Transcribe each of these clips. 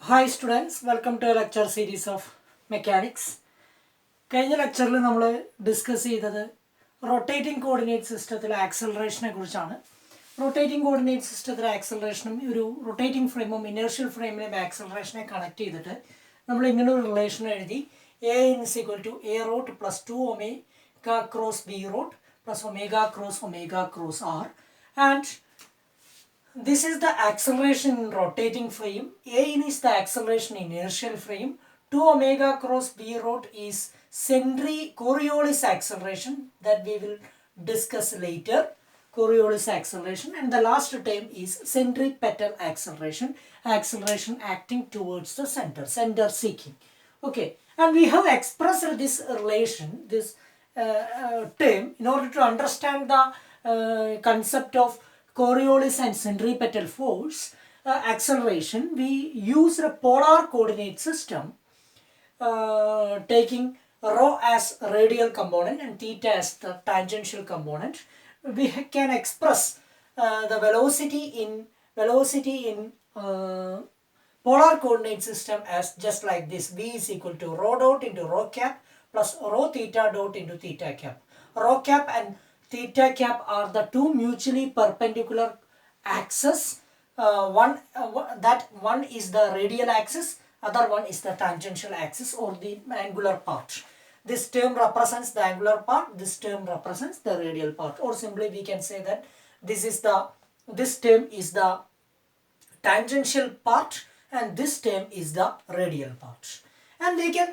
Hi students, welcome to a lecture series of mechanics. കഴിഞ്ഞ ലെക്ചറിൽ നമ്മൾ ഡിസ്കസ് ചെയ്തത് റൊട്ടേറ്റിംഗ് കോർഡിനേറ്റ് സിസ്റ്റത്തിലെ ആക്സലറേഷനെ കുറിച്ചാണ്. റൊട്ടേറ്റിംഗ് കോർഡിനേറ്റ് സിസ്റ്റത്തിലെ ആക്സലറേഷനും ഒരു റൊട്ടേറ്റിംഗ് ഫ്രെയിമും ഇനേർഷ്യൽ ഫ്രെയിമിലെ ആക്സലറേഷനെ കണക്ട് ചെയ്തിട്ട് നമ്മൾ ഇങ്ങനെ ഒരു റിലേഷൻ എഴുതി. A is equal to A root plus 2 omega cross B root plus omega cross R, and this is the acceleration in rotating frame. A is the acceleration in inertial frame. 2 omega cross B root is Coriolis acceleration that we will discuss later. Coriolis acceleration, and the last term is centripetal acceleration. Acceleration acting towards the center seeking. Okay, and we have expressed this relation, this term, in order to understand the concept of Coriolis and centripetal force acceleration. We use a polar coordinate system, taking rho as radial component and theta as the tangential component. We can express the velocity in polar coordinate system as just like this. V is equal to rho dot into rho cap plus rho theta dot into theta cap. Rho cap and theta cap are the two mutually perpendicular axes. One is the radial axis, other one is the tangential axis or the angular part. This term represents the angular part, this term represents the radial part, or simply we can say that this term is the tangential part and this term is the radial part. And we can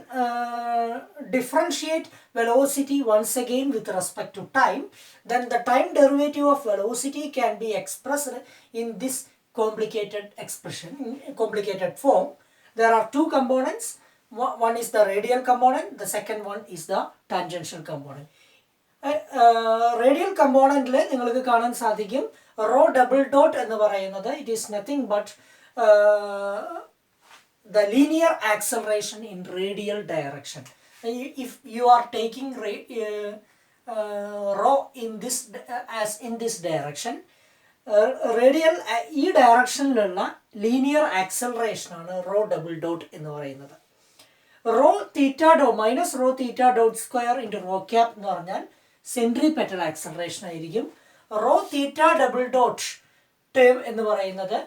differentiate velocity once again with respect to time. Then the time derivative of velocity can be expressed in this complicated expression, in complicated form. There are two components. One is the radial component, the second one is the tangential component. Radial component le ningalku കാണാൻ സാധിക്കും rho double dot എന്ന് പറയുന്നത് it is nothing but the linear acceleration in radial direction. If you are taking rho in this as in this direction, radial ഈ ഡയറക്ഷനിലുള്ള linear acceleration ആണ് rho double dot എന്ന് പറയുന്നത്. Rho theta dot minus rho theta dot square into rho cap എന്ന് പറഞ്ഞാൽ centripetal acceleration ആയിരിക്കും. Rho theta double dot term എന്ന് പറയുന്നത്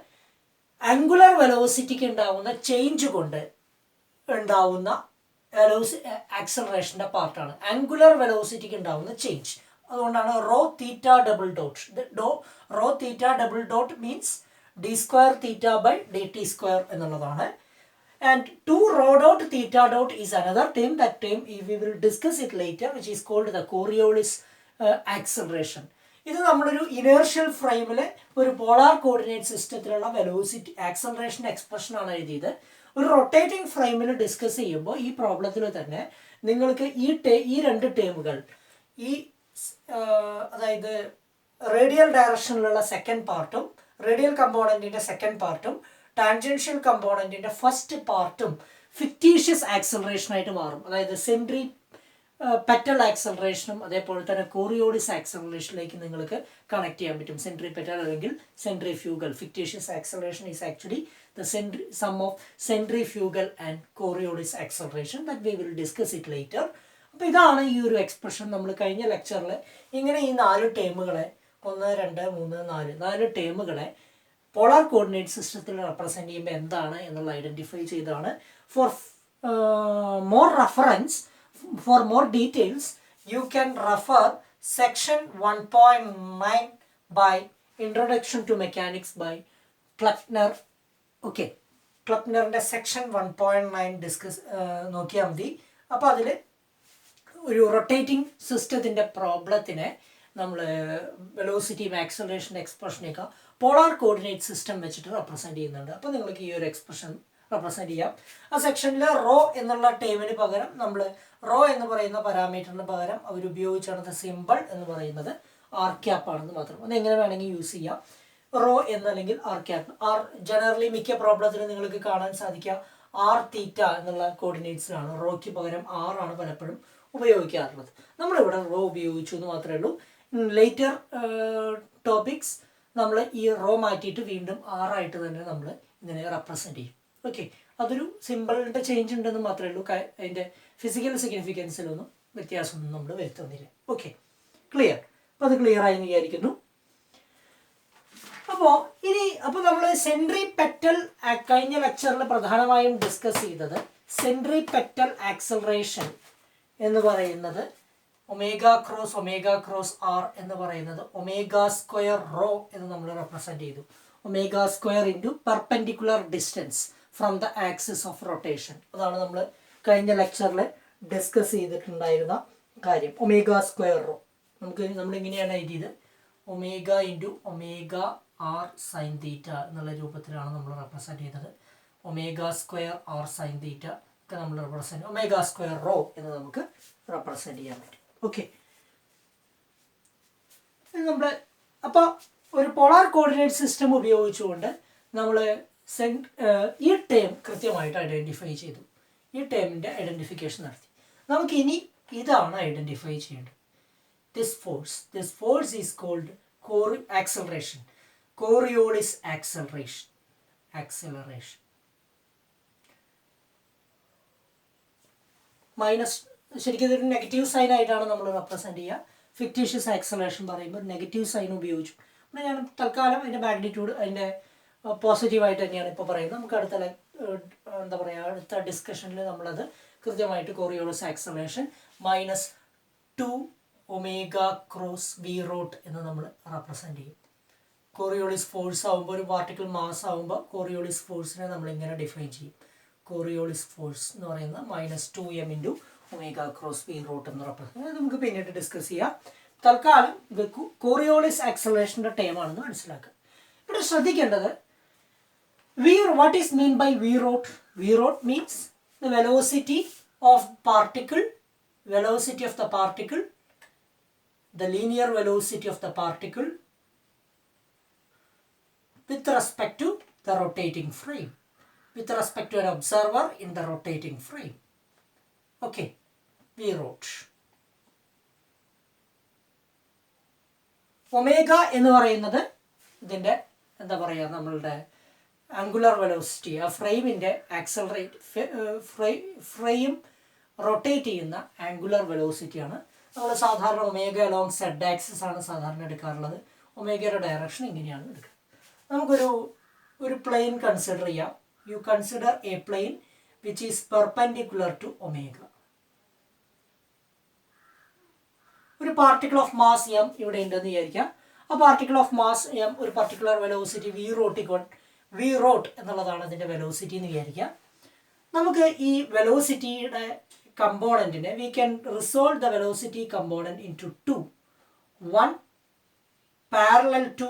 ആംഗുലർ വെലോസിറ്റിക്ക് ഉണ്ടാവുന്ന ചേഞ്ച് കൊണ്ട് ഉണ്ടാവുന്ന ആക്സലറേഷൻ്റെ പാർട്ടാണ്. ആംഗുലർ വെലോസിറ്റിക്ക് ഉണ്ടാവുന്ന ചേഞ്ച്, അതുകൊണ്ടാണ് rho theta double dot. Rho theta double dot means d square theta by d t square എന്നുള്ളതാണ്. And 2 rho dot theta dot is another term. That term we will discuss it later, which is called the Coriolis acceleration. ഇത് നമ്മളൊരു inertial ഫ്രെയിമിലെ ഒരു polar coordinate സിസ്റ്റത്തിലുള്ള velocity acceleration എക്സ്പ്രഷനാണ് എഴുതിയത്. ഒരു rotating ഫ്രെയിമിൽ discuss ചെയ്യുമ്പോൾ ഈ പ്രോബ്ലത്തിൽ തന്നെ നിങ്ങൾക്ക് ഈ രണ്ട് ടേമുകൾ, ഈ അതായത് റേഡിയൽ ഡയറക്ഷനിലുള്ള സെക്കൻഡ് പാർട്ടും റേഡിയൽ കമ്പോണൻറ്റിൻ്റെ സെക്കൻഡ് പാർട്ടും ടാൻജൻഷ്യൽ കമ്പോണൻറ്റിൻ്റെ ഫസ്റ്റ് പാർട്ടും ഫിക്റ്റീഷ്യസ് ആക്സലറേഷൻ ആയിട്ട് മാറും. അതായത് സെൻട്രിപെറ്റൽ ആക്സലറേഷനും അതേപോലെ തന്നെ കോറിയോളിസ് ആക്സലറേഷനിലേക്ക് നിങ്ങൾക്ക് കണക്ട് ചെയ്യാൻ പറ്റും. സെൻട്രിപെറ്റൽ അല്ലെങ്കിൽ centrifugal. Fictitious acceleration is actually the sum of centrifugal and Coriolis acceleration that we will discuss it later. അപ്പോൾ ഇതാണ് ഈ ഒരു എക്സ്പ്രഷൻ. നമ്മൾ കഴിഞ്ഞ ലെക്ചറിൽ ഇങ്ങനെ ഈ 4 ടേമുകളെ 1 2 3 4 ടേമുകളെ പോളാർ കോർഡിനേറ്റ് സിസ്റ്റത്തിൽ റെപ്രസെൻറ്റ് ചെയ്യുമ്പോൾ എന്താണ് എന്നുള്ള ഐഡൻറ്റിഫൈ ചെയ്താണ്. For more reference, for more details you can refer section 1.9 by introduction to mechanics by Kleppner. Okay, ക്ലപ്നറിൻ്റെ സെക്ഷൻ 1.9 ഡിസ്കസ് നോക്കിയാൽ മതി. അപ്പോൾ അതിൽ ഒരു റൊട്ടേറ്റിംഗ് സിസ്റ്റത്തിൻ്റെ പ്രോബ്ലത്തിനെ നമ്മൾ വെലോസിറ്റിയും ആക്സലറേഷൻ എക്സ്പ്രഷനെയൊക്കെ പോളാർ കോർഡിനേറ്റ് സിസ്റ്റം വെച്ചിട്ട് റെപ്രസെൻറ്റ് ചെയ്യുന്നുണ്ട്. അപ്പോൾ നിങ്ങൾക്ക് ഈ ഒരു എക്സ്പ്രഷൻ റെപ്രസെൻറ്റ് ചെയ്യാം. ആ സെക്ഷനിൽ റോ എന്നുള്ള ടേമിന് പകരം നമ്മൾ റോ എന്ന് പറയുന്ന പാരാമീറ്ററിന് പകരം അവരുപയോഗിച്ചാണ് സിമ്പിൾ എന്ന് പറയുന്നത് ആർ ക്യാപ്പ് ആണെന്ന് മാത്രം. അത് എങ്ങനെ വേണമെങ്കിൽ യൂസ് ചെയ്യാം. റോ എന്നല്ലെങ്കിൽ ആർ ക്യാപ്പ്. ആർ ജനറലി മിക്ക പ്രോബ്ലത്തിലും നിങ്ങൾക്ക് കാണാൻ സാധിക്കുക ആർ തീറ്റ എന്നുള്ള കോർഡിനേറ്റ്സിലാണ്. റോയ്ക്ക് പകരം ആർ ആണ് പലപ്പോഴും ഉപയോഗിക്കാറുള്ളത്. നമ്മളിവിടെ റോ ഉപയോഗിച്ചു എന്ന് മാത്രമേ ഉള്ളൂ. ലേറ്റർ ടോപ്പിക്സ് നമ്മൾ ഈ റോ മാറ്റിയിട്ട് വീണ്ടും ആറായിട്ട് തന്നെ നമ്മൾ ഇതിനെ റെപ്രസെൻറ്റ് ചെയ്യും. ഓക്കെ, അതൊരു സിമ്പിളിൻ്റെ ചേഞ്ച് ഉണ്ടെന്ന് മാത്രമേ ഉള്ളൂ. അതിൻ്റെ ഫിസിക്കൽ സിഗ്നിഫിക്കൻസിലൊന്നും വ്യത്യാസമൊന്നും നമ്മൾ വരുത്തുന്നില്ല. Okay, clear. അപ്പോൾ അത് ക്ലിയർ ആയി എന്ന് വിചാരിക്കുന്നു. അപ്പോൾ നമ്മൾ സെൻട്രിപെറ്റൽ കഴിഞ്ഞ ലെക്ചറിൽ പ്രധാനമായും ഡിസ്കസ് ചെയ്തത് സെൻട്രിപെറ്റൽ ആക്സലറേഷൻ എന്ന് പറയുന്നത് ഒമേഗ ക്രോസ് ആർ എന്ന് പറയുന്നത് ഒമേഗ സ്ക്വയർ റോ എന്ന് നമ്മൾ റെപ്രസെൻറ്റ് ചെയ്തു. Omega square into perpendicular distance from the axis of rotation. അതാണ് നമ്മൾ കഴിഞ്ഞ ലെക്ചറിൽ ഡിസ്കസ് ചെയ്തിട്ടുണ്ടായിരുന്ന കാര്യം. ഒമേഗ സ്ക്വയർ റോ നമ്മളിങ്ങനെയാണ് എഴുതിയത്. Omega into omega r sine theta എന്നുള്ള രൂപത്തിലാണ് നമ്മൾ റെപ്രസെൻറ്റ് ചെയ്തത്. Omega square r sine theta ഒക്കെ നമ്മൾ റെപ്രസെൻറ്റ് ഒമേഗ സ്ക്വയർ റോ എന്ന് നമുക്ക് റെപ്രസെൻറ്റ് ചെയ്യാൻ പറ്റും. ഓക്കെ, നമ്മൾ അപ്പോൾ ഒരു പോളാർ കോർഡിനേറ്റ് സിസ്റ്റം ഉപയോഗിച്ചുകൊണ്ട് നമ്മൾ ഈ ടേം കൃത്യമായിട്ട് ഐഡൻറ്റിഫൈ ചെയ്തു. ഈ ടേമിൻ്റെ ഐഡൻറ്റിഫിക്കേഷൻ നടത്തി. നമുക്കിനി ഇതാണ് ഐഡൻറ്റിഫൈ ചെയ്യേണ്ടത്. This force is called acceleration. Coriolis acceleration. Minus ശരിക്കും ഇതൊരു നെഗറ്റീവ് സൈൻ ആയിട്ടാണ് നമ്മൾ റെപ്രസെൻറ്റ് ചെയ്യുക. ഫിക്റ്റീഷ്യസ് ആക്സലറേഷൻ പറയുമ്പോൾ നെഗറ്റീവ് സൈൻ ഉപയോഗിച്ചു. അപ്പോൾ ഞാൻ തൽക്കാലം അതിൻ്റെ മാഗ്നിറ്റ്യൂഡ് അതിൻ്റെ പോസിറ്റീവായിട്ട് തന്നെയാണ് ഇപ്പോൾ പറയുന്നത്. നമുക്ക് അടുത്ത ഡിസ്കഷനിൽ നമ്മളത് കൃത്യമായിട്ട് Coriolis acceleration -2 omega cross V rot എന്ന് നമ്മൾ റെപ്രസെൻറ്റ് ചെയ്യും. കോറിയോളിസ് ഫോഴ്സ് ആകുമ്പോൾ ഒരു പാർട്ടിക്കിൾ മാസ് ആകുമ്പോൾ കോറിയോളിസ് ഫോഴ്സിനെ നമ്മൾ ഇങ്ങനെ ഡിഫൈൻ ചെയ്യും. കോറിയോളിസ് ഫോഴ്സ് എന്ന് പറയുന്നത് -2m into omega cross V rot എന്ന് റെപ്രസെൻറ്റ്. നമുക്ക് പിന്നീട് ഡിസ്കസ് ചെയ്യാം. തൽക്കാലം ഇത് കോറിയോളിസ് ആക്സലറേഷൻ്റെ ടൈമാണെന്ന് മനസ്സിലാക്കുക. ഇവിടെ ശ്രദ്ധിക്കേണ്ടത് what is mean by v rot? V rot means the velocity of the particle, the linear velocity of the particle with respect to the rotating frame, with respect to an observer in the rotating frame. Okay, v rot. Omega എന്ന് പറയുന്നത് ഇതിൻ്റെ എന്താ പറയുക, നമ്മളുടെ angular velocity, ആ ഫ്രെയിമിൻ്റെ frame rotate ചെയ്യുന്ന angular വെലോസിറ്റിയാണ്. നമ്മൾ സാധാരണ ഒമേഗ അലോങ് സെഡ് ആക്സിസ് ആണ് സാധാരണ എടുക്കാറുള്ളത്. ഒമേഗയുടെ ഡയറക്ഷൻ ഇങ്ങനെയാണ് എടുക്കുക. നമുക്കൊരു പ്ലെയിൻ കൺസിഡർ ചെയ്യാം. You consider a plane which is perpendicular to omega. ഒരു പാർട്ടിക്കിൾ ഓഫ് മാസ് എം ഇവിടെ ഉണ്ടെന്ന് വിചാരിക്കാം. ആ പാർട്ടിക്കിൾ ഓഫ് മാസ് എം ഒരു പർട്ടിക്കുലർ വെലോസിറ്റി വി റോട്ട് എന്നുള്ളതാണ് അതിൻ്റെ വെലോസിറ്റി എന്ന് വിചാരിക്കാം. നമുക്ക് ഈ വെലോസിറ്റിയുടെ കമ്പോണൻറ്റിനെ we can resolve the velocity component into 2. 1 parallel to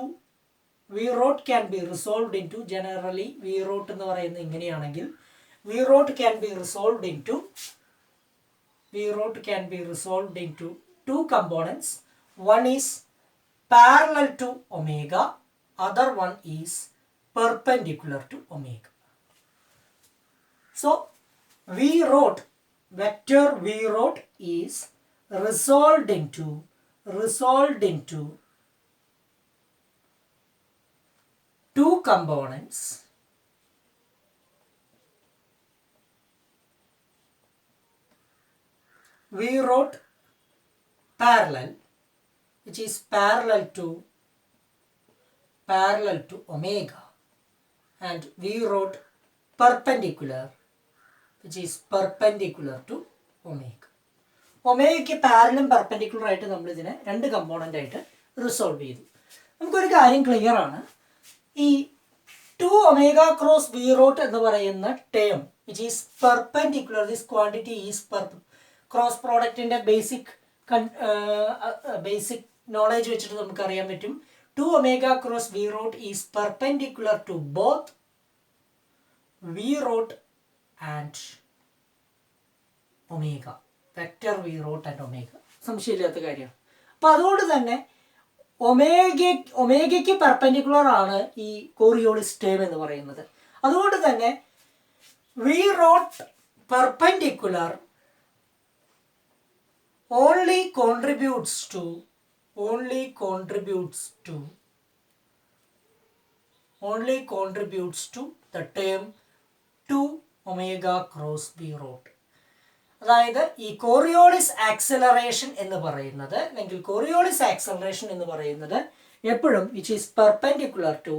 V rot can be resolved into, generally V rot എന്ന് പറയുന്നത് ഇങ്ങനെയാണെങ്കിൽ V rot can be resolved into 2 components. One is parallel to omega, other one is perpendicular to omega. So v rot, vector v rot is resolved into 2 components. V rot parallel, which is parallel to omega, and v rot perpendicular, which is perpendicular to omega. ഒമേഗയ്ക്ക് പാരലും perpendicular ആയിട്ട് നമ്മൾ ഇതിനെ 2 component ആയിട്ട് resolve ചെയ്തു. നമുക്കൊരു കാര്യം clear ആണ്. ഈ 2 ഒമേഗ ക്രോസ് വി റോട്ട് എന്ന് പറയുന്ന term which is perpendicular, this quantity is cross പ്രോഡക്റ്റിൻ്റെ ബേസിക് നോളേജ് വെച്ചിട്ട് നമുക്ക് അറിയാൻ പറ്റും. 2 omega cross V rot is perpendicular to both V rot and omega, vector V rot and omega. സംശയമില്ലാത്ത കാര്യമാണ്. അപ്പോൾ അതുകൊണ്ട് തന്നെ ഒമേഗയ്ക്ക് പെർപെൻഡിക്കുലർ ആണ് ഈ കോറിയോളിസ് ടേം എന്ന് പറയുന്നത്. അതുകൊണ്ട് തന്നെ v rot perpendicular only contributes to the term 2 omega cross v rot. അതായത് ഈ കോറിയോളിസ് ആക്സിലറേഷൻ എന്ന് പറയുന്നത്, അല്ലെങ്കിൽ കോറിയോളിസ് ആക്സിലറേഷൻ എന്ന് പറയുന്നത് എപ്പോഴും which is perpendicular to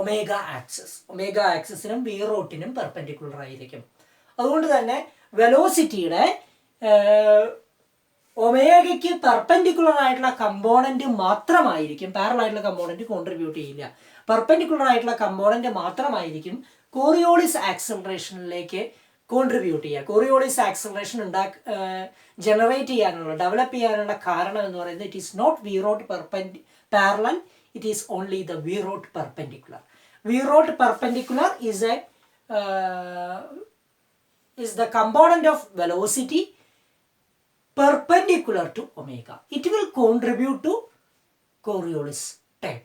omega axis. Omega ആക്സിസിനും വി റൂട്ടിനും പെർപെൻഡിക്കുലർ ആയിരിക്കും. അതുകൊണ്ട് തന്നെ വെലോസിറ്റിയുടെ ഒമേഗയ്ക്ക് പെർപെൻഡിക്കുലർ ആയിട്ടുള്ള കമ്പോണന്റ് മാത്രമായിരിക്കും, പാരലൽ ആയിട്ടുള്ള കമ്പോണന്റ് കോൺട്രിബ്യൂട്ട് ചെയ്യില്ല. പെർപെൻഡിക്കുലർ ആയിട്ടുള്ള കമ്പോണന്റ് മാത്രമായിരിക്കും കോറിയോളിസ് ആക്സിലറേഷനിലേക്ക് കോൺട്രിബ്യൂട്ട് ചെയ്യുക. കോറിയോളിസ് ആക്സിലറേഷൻ ജനറേറ്റ് ചെയ്യാനുള്ള, ഡെവലപ്പ് ചെയ്യാനുള്ള കാരണം എന്ന് പറയുന്നത് it is not V rot parallel, it is only the v root perpendicular. V root perpendicular is the component of velocity perpendicular to omega. It will contribute to Coriolis term,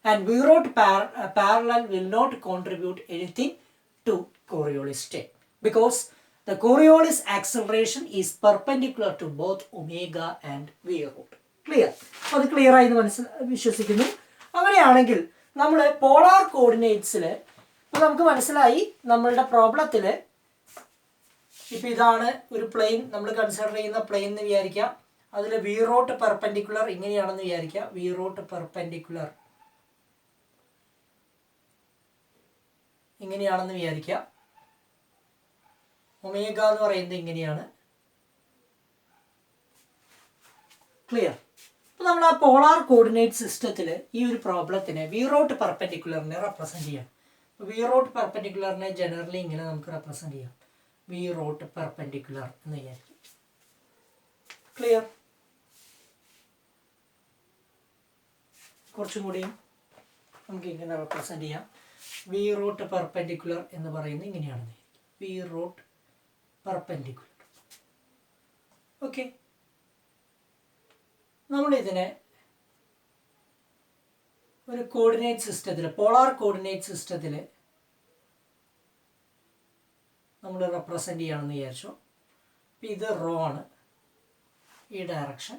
and v root parallel will not contribute anything to Coriolis term because the Coriolis acceleration is perpendicular to both omega and v root. Clear? അത് clear ആയി വിശ്വസിക്കുന്നു. അങ്ങനെയാണെങ്കിൽ നമ്മൾ polar കോർഡിനേറ്റ്സിൽ ഇപ്പോൾ നമുക്ക് മനസ്സിലായി, നമ്മളുടെ പ്രോബ്ലത്തിൽ ഇപ്പോൾ ഇതാണ് ഒരു പ്ലെയിൻ നമ്മൾ കൺസിഡർ ചെയ്യുന്ന പ്ലെയിൻ എന്ന് വിചാരിക്കാം. അതിൽ വി റോട്ട് പെർപെൻഡിക്കുലർ ഇങ്ങനെയാണെന്ന് വിചാരിക്കുക. വി റോട്ട് പെർപെൻഡിക്കുലർ ഇങ്ങനെയാണെന്ന് വിചാരിക്കുക. ഒമേഗ എന്ന് പറയുന്നത് ഇങ്ങനെയാണ്. ക്ലിയർ? അപ്പോൾ നമ്മൾ ആ പോളാർ കോർഡിനേറ്റ് സിസ്റ്റത്തിൽ ഈ ഒരു പ്രോബ്ലത്തിനെ വി റോട്ട് പെർപെൻഡിക്കുലറിനെ റെപ്രസെൻറ്റ് ചെയ്യാം. വി റോട്ട് പെർപെൻഡിക്കുലറിനെ ജനറലി ഇങ്ങനെ നമുക്ക് റെപ്രസെൻറ്റ് ചെയ്യാം. വി റോട്ട് പെർപെൻഡിക്കുലർ എന്ന് വിചാരിക്കും. ക്ലിയർ? കുറച്ചും കൂടിയും നമുക്ക് ഇങ്ങനെ റെപ്രസെൻറ്റ് ചെയ്യാം. വി റോട്ട് പെർപെൻഡിക്കുലർ എന്ന് പറയുന്നത് ഇങ്ങനെയാണെന്ന് വിചാരിക്കും. V rot perpendicular. ഓക്കെ, നമ്മളിതിനെ ഒരു കോർഡിനേറ്റ് സിസ്റ്റത്തിൽ, പോളാർ കോർഡിനേറ്റ് സിസ്റ്റത്തിൽ നമ്മൾ റെപ്രസെൻ്റ് ചെയ്യുകയാണെന്ന് വിചാരിച്ചു. ഇപ്പം ഇത് റോ ആണ്, ഈ ഡയറക്ഷൻ.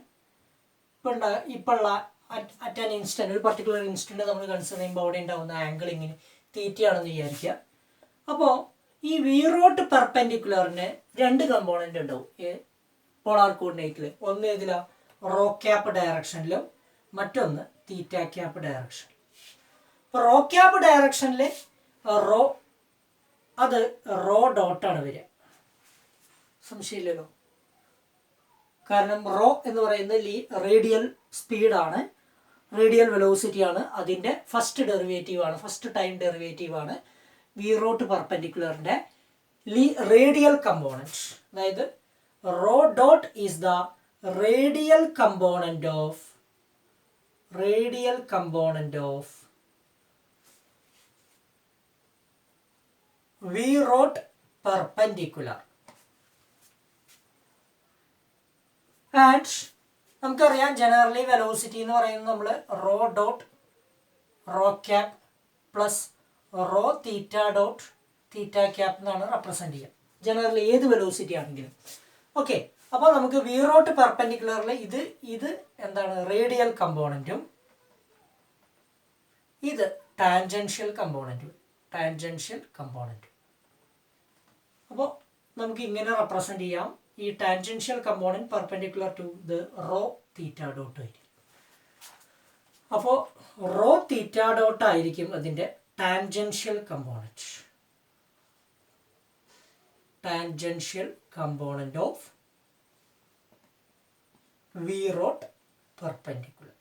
ഇപ്പോൾ ഉള്ള അറ്റ് ആൻ ഇൻസ്റ്റൻറ്റ്, ഒരു പർട്ടിക്കുലർ ഇൻസ്റ്റൻറ്റ് നമ്മൾ കൺസിഡർ ചെയ്യുമ്പോൾ അവിടെ ഉണ്ടാകുന്ന ആംഗിൾ ഇങ്ങനെ തീറ്റയാണെന്ന് വിചാരിക്കുക. അപ്പോൾ ഈ വി റോട്ട് പെർപെൻഡിക്കുലറിന് രണ്ട് കമ്പോണൻ്റ് ഉണ്ടാവും പോളാർ കോർഡിനേറ്റിൽ. ഒന്ന് ഇതിലാണ് റോ ക്യാപ്പ് ഡയറക്ഷനിലും മറ്റൊന്ന് തീറ്റ ക്യാപ്പ് ഡയറക്ഷനിലും. ഇപ്പോൾ റോ ക്യാപ്പ് ഡയറക്ഷനിൽ റോ അത് റോ ഡോട്ടാണ് വരിക, സംശയമില്ലല്ലോ. കാരണം റോ എന്ന് പറയുന്നത് റേഡിയൽ സ്പീഡാണ്, റേഡിയൽ വെലോസിറ്റിയാണ്, അതിൻ്റെ ഫസ്റ്റ് ഡെറിവേറ്റീവാണ്, ഫസ്റ്റ് ടൈം ഡെറിവേറ്റീവാണ് വി റോട്ട് പെർപെൻഡിക്കുലറിൻ്റെ റേഡിയൽ കമ്പോണൻറ്റ്. അതായത് rho dot is the radial component of v rot perpendicular. And നമുക്കറിയാം ജനറലി വെലോസിറ്റി എന്ന് പറയുന്നത് നമ്മൾ rho dot rho cap plus rho theta dot theta cap എന്നാണ് റെപ്രസെൻറ്റ് ചെയ്യുക ജനറലി ഏത് വെലോസിറ്റി ആണെങ്കിലും. ഓക്കെ, അപ്പോൾ നമുക്ക് വി റോട്ട് പെർപെൻഡിക്കുലറിൽ ഇത് എന്താണ് റേഡിയൽ കമ്പോണൻറ്റും ഇത് ടാൻജൻഷ്യൽ കമ്പോണൻറ്റും. അപ്പോൾ നമുക്ക് ഇങ്ങനെ റെപ്രസെൻറ്റ് ചെയ്യാം. ഈ tangential component perpendicular to the rho theta dot ആയിരിക്കും. അപ്പോൾ റോ തീറ്റ ഡോട്ട് ആയിരിക്കും അതിൻ്റെ tangential component of V rot perpendicular.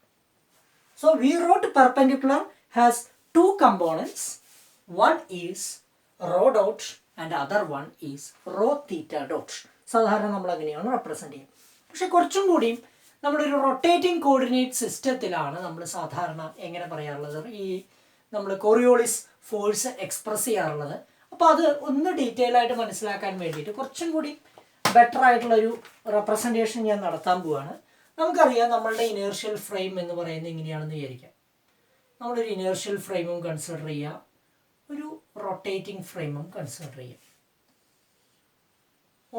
So V rot perpendicular has two components. One is rho dot and other one is rho theta dot. സാധാരണ നമ്മൾ അങ്ങനെയാണ് represent ചെയ്യുക. പക്ഷെ കുറച്ചും കൂടിയും നമ്മളൊരു റൊട്ടേറ്റിംഗ് കോർഡിനേറ്റ് സിസ്റ്റത്തിലാണ് നമ്മൾ സാധാരണ എങ്ങനെ പറയാറുള്ളത്, ഈ നമ്മൾ കോറിയോളിസ് ഫോഴ്സ് എക്സ്പ്രസ് ചെയ്യാറുള്ളത്. അപ്പോൾ അത് ഒന്ന് ഡീറ്റെയിൽ ആയിട്ട് മനസ്സിലാക്കാൻ വേണ്ടിയിട്ട് കുറച്ചും കൂടി ബെറ്റർ ആയിട്ടുള്ളൊരു റെപ്രസെൻറ്റേഷൻ ഞാൻ നടത്താൻ പോവുകയാണ്. നമുക്കറിയാം നമ്മളുടെ ഇനേർഷ്യൽ ഫ്രെയിം എന്ന് പറയുന്നത് ഇങ്ങനെയാണെന്ന് വിചാരിക്കാം. നമ്മളൊരു ഇനേർഷ്യൽ ഫ്രെയിമും കൺസിഡർ ചെയ്യുക, ഒരു റൊട്ടേറ്റിംഗ് ഫ്രെയിമും കൺസിഡർ ചെയ്യുക.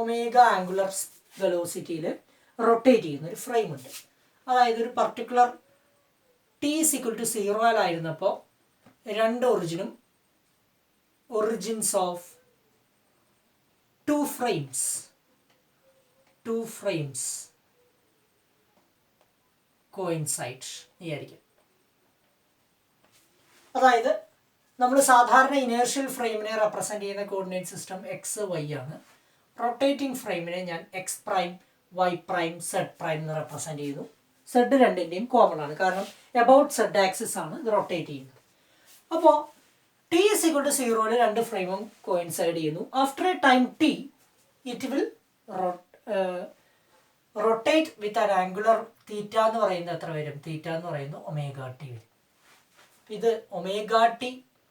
ഒമേഗ ആംഗുലർ വെലോസിറ്റിയിൽ റൊട്ടേറ്റ് ചെയ്യുന്ന ഒരു ഫ്രെയിം ഉണ്ട്. അതായത് ഒരു പർട്ടിക്കുലർ t = 0 ആയിരുന്നപ്പോൾ രണ്ട് ഒറിജിനും origins of two frames coincide വിചാരിക്കും. അതായത് നമ്മൾ സാധാരണ ഇനേർഷ്യൽ ഫ്രെയിമിനെ റെപ്രസെൻ്റ് ചെയ്യുന്ന കോർഡിനേറ്റ് സിസ്റ്റം എക്സ് വൈ ആണ്. റൊട്ടേറ്റിംഗ് ഫ്രെയിമിനെ ഞാൻ x prime y prime z prime എന്ന് റെപ്രസെൻ്റ് ചെയ്തു. സെഡ് രണ്ടിൻ്റെയും കോമൺ ആണ്, കാരണം എബൌട്ട് സെഡ് ആക്സിസ് ആണ് ഇത് റൊട്ടേറ്റ് ചെയ്യുന്നത്. അപ്പോൾ ടി ഇസ് ഈക്വൽ ടു 0 രണ്ട് ഫ്രെയിമും കോയിൻസൈഡ് ചെയ്യുന്നു. After a time T it will rotate with an angular theta എന്ന് പറയുന്നത് എത്ര വരും? തീറ്റ എന്ന് പറയുന്നത് ഒമേഗ ടി വരും. ഇത് ഒമേഗ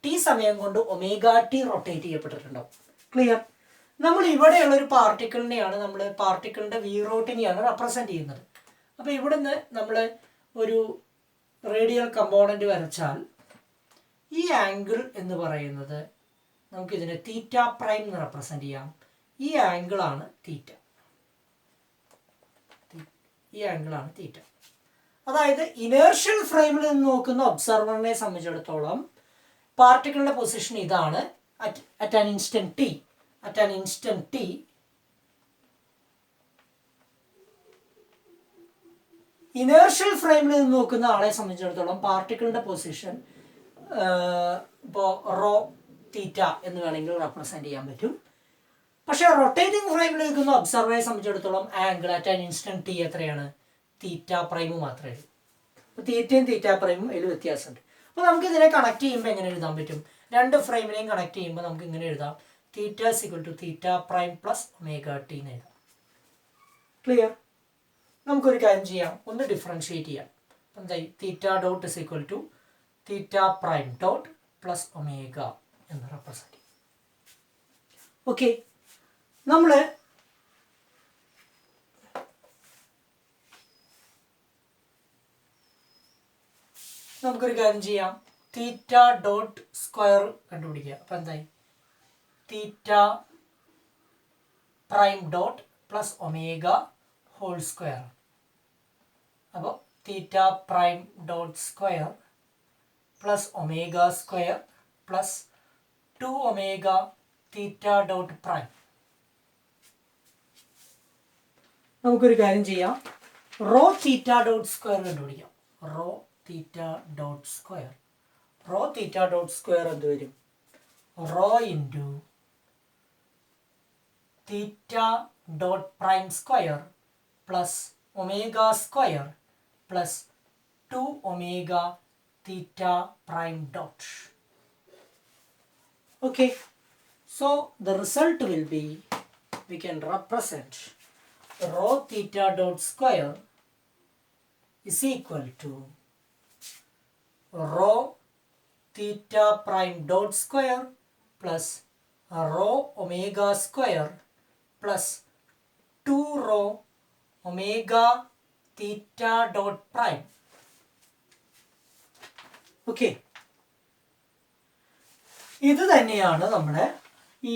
ടി സമയം കൊണ്ട് ഒമേഗ ടി റൊട്ടേറ്റ് ചെയ്യപ്പെട്ടിട്ടുണ്ടാവും. ക്ലിയർ? നമ്മൾ ഇവിടെയുള്ള ഒരു പാർട്ടിക്കിളിനെയാണ് നമ്മൾ പാർട്ടിക്കിളിൻ്റെ വി റോട്ടിനെയാണ് റെപ്രസെൻ്റ് ചെയ്യുന്നത്. അപ്പോൾ ഇവിടുന്ന് നമ്മൾ ഒരു റേഡിയൽ കമ്പോണൻ്റ് വരച്ചാൽ ഈ ആംഗിൾ എന്ന് പറയുന്നത് നമുക്കിതിനെ തീറ്റ പ്രൈം എന്ന് റെപ്രസെൻ്റ് ചെയ്യാം. ഈ ആംഗിളാണ് തീറ്റ. ഈ ആംഗിളാണ് തീറ്റ. അതായത് ഇനേർഷ്യൽ ഫ്രെയിമിൽ നിന്ന് നോക്കുന്ന ഒബ്സർവറിനെ സംബന്ധിച്ചിടത്തോളം പാർട്ടിക്കിളിൻ്റെ പൊസിഷൻ ഇതാണ്. At an instant T inertial ഫ്രെയിമിൽ നിന്ന് നോക്കുന്ന ആളെ സംബന്ധിച്ചിടത്തോളം പാർട്ടിക്കിളിൻ്റെ പൊസിഷൻ ഇപ്പോൾ റോ തീറ്റ എന്ന് വേണമെങ്കിൽ റെപ്രസെൻ്റ് ചെയ്യാൻ പറ്റും. പക്ഷേ റൊട്ടേറ്റിംഗ് ഫ്രെയിമിൽ നിൽക്കുന്ന ഒബ്സർവറെ സംബന്ധിച്ചിടത്തോളം angle at an instant T എത്രയാണ്? തീറ്റ പ്രൈം മാത്രമേ ഉള്ളൂ. അപ്പോൾ തീറ്റയും തീറ്റ പ്രൈമും അതിൽ വ്യത്യാസമുണ്ട്. അപ്പോൾ നമുക്ക് ഇതിനെ കണക്ട് ചെയ്യുമ്പോൾ എങ്ങനെ എഴുതാൻ പറ്റും? രണ്ട് ഫ്രെയിമിനെയും കണക്ട് ചെയ്യുമ്പോൾ നമുക്ക് ഇങ്ങനെ എഴുതാം, theta equal to theta prime plus omega t എന്ന് എഴുതാം. ക്ലിയർ? നമുക്കൊരു കാര്യം ചെയ്യാം, ഒന്ന് ഡിഫറൻഷിയേറ്റ് ചെയ്യാം. എന്തായി? Theta dot is equal to theta prime dot plus omega എന്ന് റെപ്രസെൻ്റ് ചെയ്യും. ഓക്കെ, നമ്മൾ നമുക്കൊരു കാര്യം ചെയ്യാം, തീറ്റ ഡോട്ട് സ്ക്വയർ കണ്ടുപിടിക്കുക. അപ്പം എന്തായി? Theta prime dot plus omega whole square. അപ്പോൾ theta prime dot square plus omega square plus 2 omega theta dot prime. നമുക്കൊരു കാര്യം ചെയ്യാം, റോ തീറ്റ ഡോട്ട് സ്ക്വയർ കണ്ടുപിടിക്കാം. റോ തീറ്റ ഡോട്ട് സ്ക്വയർ എന്ത് വരും? Rho into theta dot prime square plus omega square plus 2 omega theta prime dot. Okay, so the result will be, we can represent rho theta dot square is equal to rho theta prime dot square plus rho omega square plus 2 rho omega theta dot prime. Okay, ഇത് തന്നെയാണ് നമ്മുടെ ഈ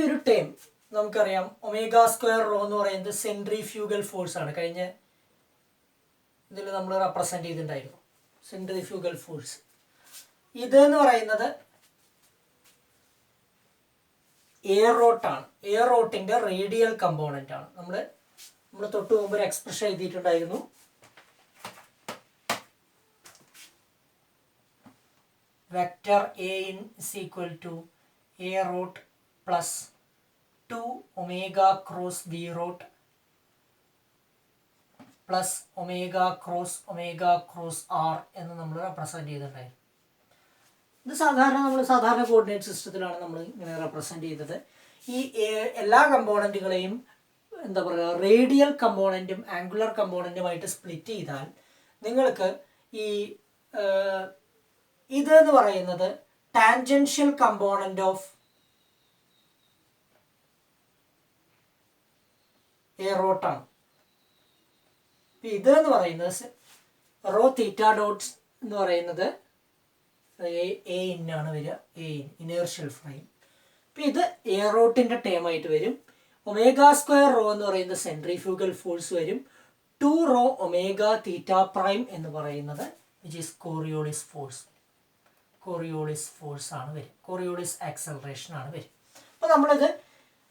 ഒരു term നമുക്കറിയാം. Omega square raw എന്ന് പറയുന്നത് centrifugal force ആണ്. കഴിഞ്ഞ ഇതിൽ നമ്മൾ റെപ്രസെൻ്റ് ചെയ്തിട്ടുണ്ടായിരുന്നു സെൻട്രിഫ്യൂഗൽ ഫോഴ്സ്. ഇതെന്ന് പറയുന്നത് എ റോട്ടിൻ്റെ റേഡിയൽ കമ്പോണൻ്റ് ആണ്. നമ്മൾ തൊട്ട് മുമ്പ് ഒരു എക്സ്പ്രഷൻ എഴുതിയിട്ടുണ്ടായിരുന്നു. Vector A in is equal to A rot plus 2 omega cross B rot plus omega cross R എന്ന് നമ്മൾ റെപ്രസെൻ്റ് ചെയ്തിട്ടുണ്ടായിരുന്നു. ഇത് നമ്മൾ സാധാരണ കോർഡിനേറ്റ് സിസ്റ്റത്തിലാണ് നമ്മൾ ഇങ്ങനെ റെപ്രസെൻ്റ് ചെയ്തത്. ഈ എല്ലാ കമ്പോണൻറ്റുകളെയും എന്താ പറയുക, റേഡിയൽ കമ്പോണൻറ്റും ആംഗുലർ കമ്പോണൻറ്റുമായിട്ട് സ്പ്ലിറ്റ് ചെയ്താൽ നിങ്ങൾക്ക് ഈ ഇതെന്ന് പറയുന്നത് ടാൻജൻഷ്യൽ കമ്പോണൻ്റ് ഓഫ് എ റോട്ടാണ്. ഇതെന്ന് പറയുന്നത് റോ തീറ്റ ഡോട്ട്സ് എന്ന് പറയുന്നത് എ ഇന്നാണ് വരിക, എ ഇൻ ഇനേർഷ്യൽ ഫ്രെയിം. അപ്പം ഇത് എ റോട്ടിൻ്റെ ടേം ആയിട്ട് വരും. ഒമേഗ സ്ക്വയർ റോ എന്ന് പറയുന്ന സെൻട്രിഫ്യൂഗൽ ഫോഴ്സ് വരും. 2 റോ ഒമേഗ തീറ്റ പ്രൈം എന്ന് പറയുന്നത് which is Coriolis force. Coriolis force ആണ് വരും. കോറിയോളിസ് ആക്സലറേഷൻ ആണ് വരും. അപ്പോൾ നമ്മളിത്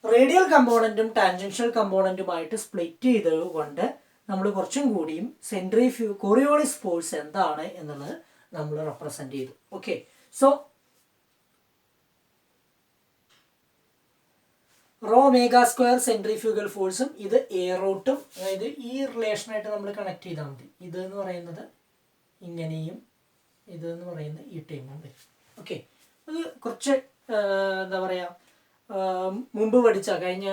റേഡിയൽ കമ്പോണൻറ്റും ടാൻജൻഷ്യൽ കമ്പോണൻറ്റുമായിട്ട് സ്പ്ലിറ്റ് ചെയ്തുകൊണ്ട് നമ്മൾ കുറച്ചും കൂടിയും കോറിയോളിസ് ഫോഴ്സ് എന്താണ് എന്നുള്ളത് നമ്മൾ റെപ്രസെൻറ്റ് ചെയ്തു. Okay, so rho omega square centrifugal ഫോഴ്സും ഇത് എ റൂട്ടും, അതായത് ഈ റിലേഷനായിട്ട് നമ്മൾ കണക്ട് ചെയ്താൽ മതി. ഇത് എന്ന് പറയുന്നത് ഇങ്ങനെയും ഇത് എന്ന് പറയുന്നത് ഈ ടൈമും വരും. ഓക്കെ, അത് കുറച്ച് എന്താ പറയുക, മുമ്പ് പഠിച്ച കഴിഞ്ഞ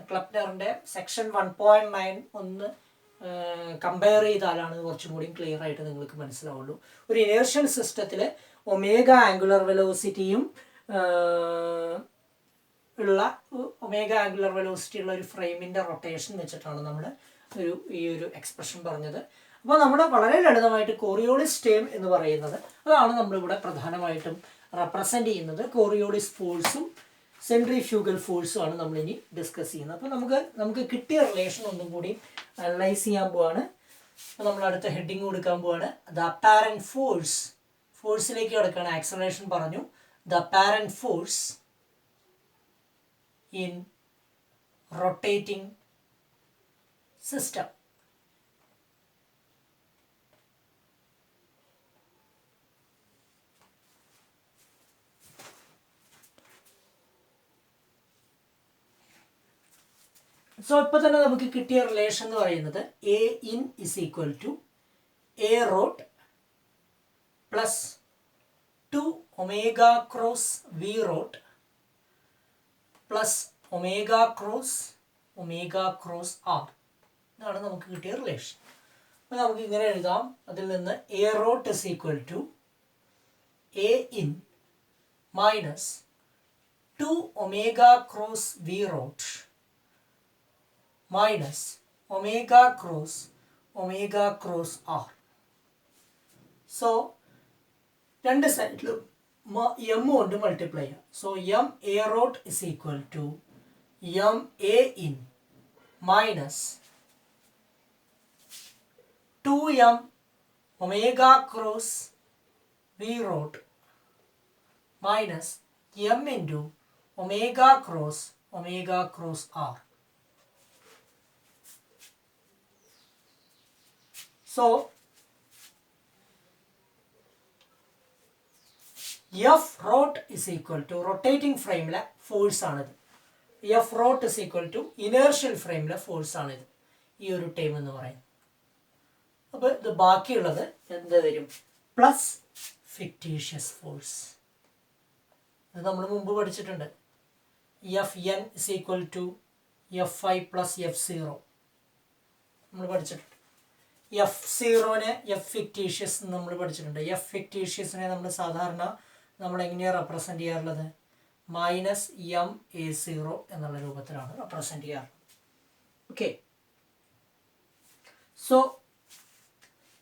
ക്ലപ്നറിൻ്റെ സെക്ഷൻ 1.9 ഒന്ന് കമ്പയർ ചെയ്താലാണ് കുറച്ചും കൂടി ക്ലിയർ ആയിട്ട് നിങ്ങൾക്ക് മനസ്സിലാവുള്ളൂ. ഒരു ഇനേർഷ്യൽ സിസ്റ്റത്തിൽ ഒമേഗ ആംഗുലർ വെലോസിറ്റിയും ഉള്ള ഒരു ഫ്രെയിമിൻ്റെ റൊട്ടേഷൻ വെച്ചിട്ടാണ് നമ്മൾ ഈ ഒരു എക്സ്പ്രഷൻ പറഞ്ഞത്. അപ്പോൾ നമ്മുടെ വളരെ ലളിതമായിട്ട് കോറിയോളിസ് ടേം എന്ന് പറയുന്നത് അതാണ് നമ്മളിവിടെ പ്രധാനമായിട്ടും റെപ്രസെൻ്റ് ചെയ്യുന്നത്. കോറിയോളിസ് ഫോഴ്സും സെൻട്രിഫ്യൂഗൽ ഫോഴ്സും ആണ് നമ്മളിനി ഡിസ്കസ് ചെയ്യുന്നത്. അപ്പോൾ നമുക്ക് കിട്ടിയ റിലേഷൻ ഒന്നും കൂടി അനലൈസ് ചെയ്യാൻ പോവാണ്. അപ്പോൾ നമ്മൾ അടുത്ത ഹെഡിങ് കൊടുക്കാൻ പോവാണ്. ദ അപ്പാരന്റ് ഫോഴ്സ്, ഫോഴ്സിലേക്ക് കിടക്കുകയാണ്. ആക്സലറേഷൻ പറഞ്ഞു. The apparent force in rotating system. So ഇപ്പോൾ തന്നെ നമുക്ക് കിട്ടിയ റിലേഷൻ എന്ന് പറയുന്നത് a in is equal to A rot plus 2 omega cross V rot plus omega cross r. ഇതാണ് നമുക്ക് കിട്ടിയ റിലേഷൻ. അപ്പോൾ നമുക്ക് ഇങ്ങനെ എഴുതാം. അതിൽ നിന്ന് A rot is equal to A in minus 2 omega cross V rot minus omega cross R. So രണ്ട് സൈഡിലും എം കൊണ്ട് മൾട്ടിപ്ലൈ ചെയ്യാം. So M A rot is equal to M A in minus 2m omega cross V rot minus M into omega cross R. So F rot is equal to rotating ഫ്രെയിമിലെ force ആണിത്. F rot is equal to inertial ഫ്രെയിമിലെ force ആണിത്, ഈ ഒരു time എന്ന് പറയുന്നത്. അപ്പോൾ ഇത് ബാക്കിയുള്ളത് എന്ത് വരും? Plus fictitious force. ഇത് നമ്മൾ മുമ്പ് പഠിച്ചിട്ടുണ്ട്. F n is equal to f i plus f zero നമ്മൾ പഠിച്ചിട്ടുണ്ട്. എഫ് സീറോനെ എഫ് ഫിക്റ്റീഷ്യസ് നമ്മൾ പഠിച്ചിട്ടുണ്ട്. എഫ് ഫിക്റ്റീഷ്യസിനെ നമ്മൾ സാധാരണ നമ്മൾ എങ്ങനെയാണ് റെപ്രസെൻ്റ് ചെയ്യാറുള്ളത്? മൈനസ് എം എ സീറോ എന്നുള്ള രൂപത്തിലാണ് റെപ്രസെൻ്റ് ചെയ്യാറുള്ളത്. ഓക്കെ, സോ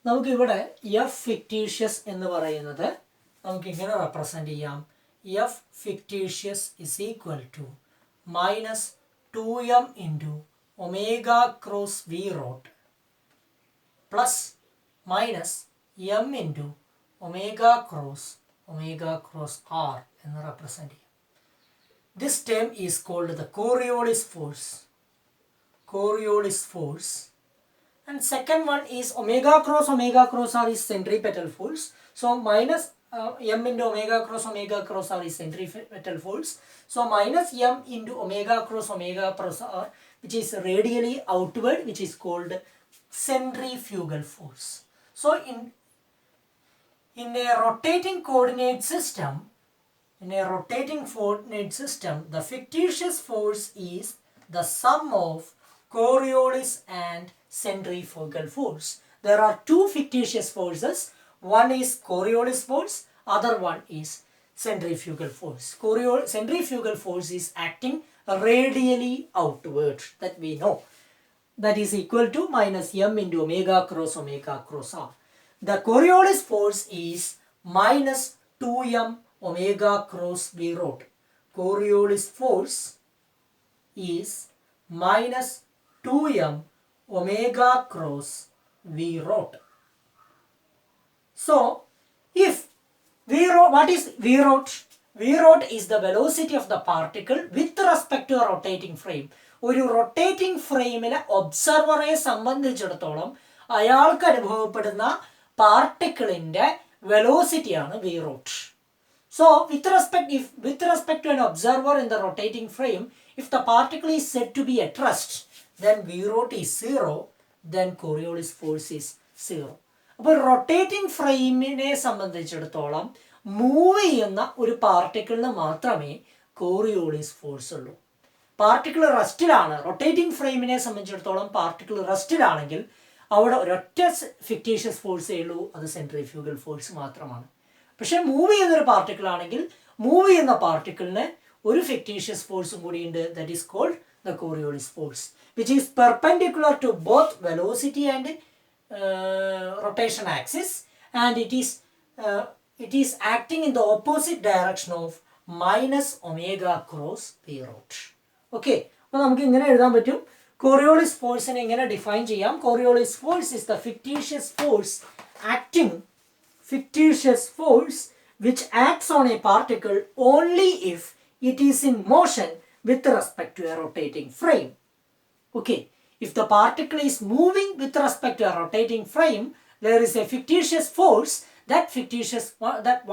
നമുക്കിവിടെ എഫ് ഫിക്റ്റീഷ്യസ് എന്ന് പറയുന്നത് നമുക്കിങ്ങനെ റെപ്രസെൻ്റ് ചെയ്യാം. F fictitious is equal to minus 2m into omega cross V rot plus minus M into omega cross R എന്ന് റെപ്രസെൻ്റ് ചെയ്യാം. This term is called the Coriolis force. And second one is omega cross r is centripetal force. So minus m into omega cross r is centripetal force. So minus m into omega cross r, which is radially outward, which is called centrifugal force. So in a rotating coordinate system, the fictitious force is the sum of Coriolis and centrifugal force. There are two fictitious forces. One is Coriolis force, other one is centrifugal force. Centrifugal force is acting radially outward, that we know. That is equal to minus m into omega cross r. The Coriolis force is minus 2m omega cross v rod. Coriolis force is minus 2m omega cross v naught. So if v naught, what is v naught? V naught is the velocity of the particle with respect to a rotating frame. ഒരു rotating ഫ്രെയിമിലെ ഒബ്സർവറെ സംബന്ധിച്ചിടത്തോളം അയാൾക്ക് അനുഭവപ്പെടുന്ന പാർട്ടിക്കിളിന്റെ വെലോസിറ്റിയാണ് v naught. So with respect to an observer in the rotating frame, if the particle is said to be at rest, then v naught is 0, then Coriolis force is 0. അപ്പോൾ rotating ഫ്രെയിമിനെ സംബന്ധിച്ചിടത്തോളം move ചെയ്യുന്ന ഒരു പാർട്ടിക്കിളിന് മാത്രമേ Coriolis force ഉള്ളൂ. Particle റെസ്റ്റിലാണ്. Rotating ഫ്രെയിമിനെ സംബന്ധിച്ചിടത്തോളം particle റെസ്റ്റിലാണെങ്കിൽ അവിടെ ഒരൊറ്റ fictitious ഫോഴ്സേ ഉള്ളൂ, അത് സെൻട്രിഫ്യൂഗൽ ഫോഴ്സ് മാത്രമാണ്. പക്ഷെ മൂവ് ചെയ്യുന്നൊരു പാർട്ടിക്കിൾ ആണെങ്കിൽ മൂവ് ചെയ്യുന്ന പാർട്ടിക്കിളിന് ഒരു ഫിക്റ്റീഷ്യസ് ഫോഴ്സും കൂടിയുണ്ട്, that is called the Coriolis force, which is perpendicular to both velocity and rotation axis, and it is acting in the opposite direction of minus omega cross v naught. Okay, അപ്പോൾ നമുക്ക് ഇങ്ങനെ എഴുതാൻ പറ്റും. Coriolis ഫോഴ്സിനെ ഇങ്ങനെ define ചെയ്യാം. Coriolis force is the fictitious force which acts on a particle only if it is in motion with respect to a rotating frame. Okay, if the particle is moving with respect to a rotating frame, there is a fictitious force. That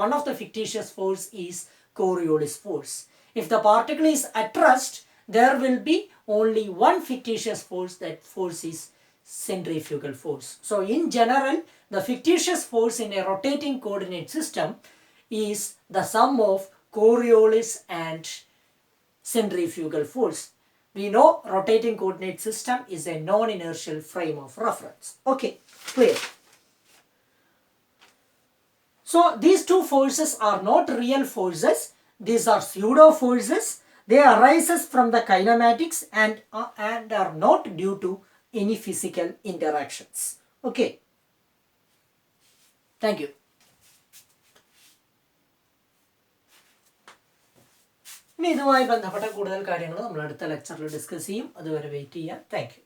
one of the fictitious force is Coriolis force. If the particle is at rest, there will be only one fictitious force. That force is centrifugal force. So in general, the fictitious force in a rotating coordinate system is the sum of Coriolis and centrifugal force. We know rotating coordinate system is a non-inertial frame of reference. Okay, clear. So these two forces are not real forces. These are pseudo forces. They arise from the kinematics and are not due to any physical interactions. Okay. Thank you. ഇനി ഇതുമായി ബന്ധപ്പെട്ട കൂടുതൽ കാര്യങ്ങൾ നമ്മൾ അടുത്ത ലെക്ചറിൽ discuss ചെയ്യും. അതുവരെ വെയിറ്റ് ചെയ്യാം. Thank you.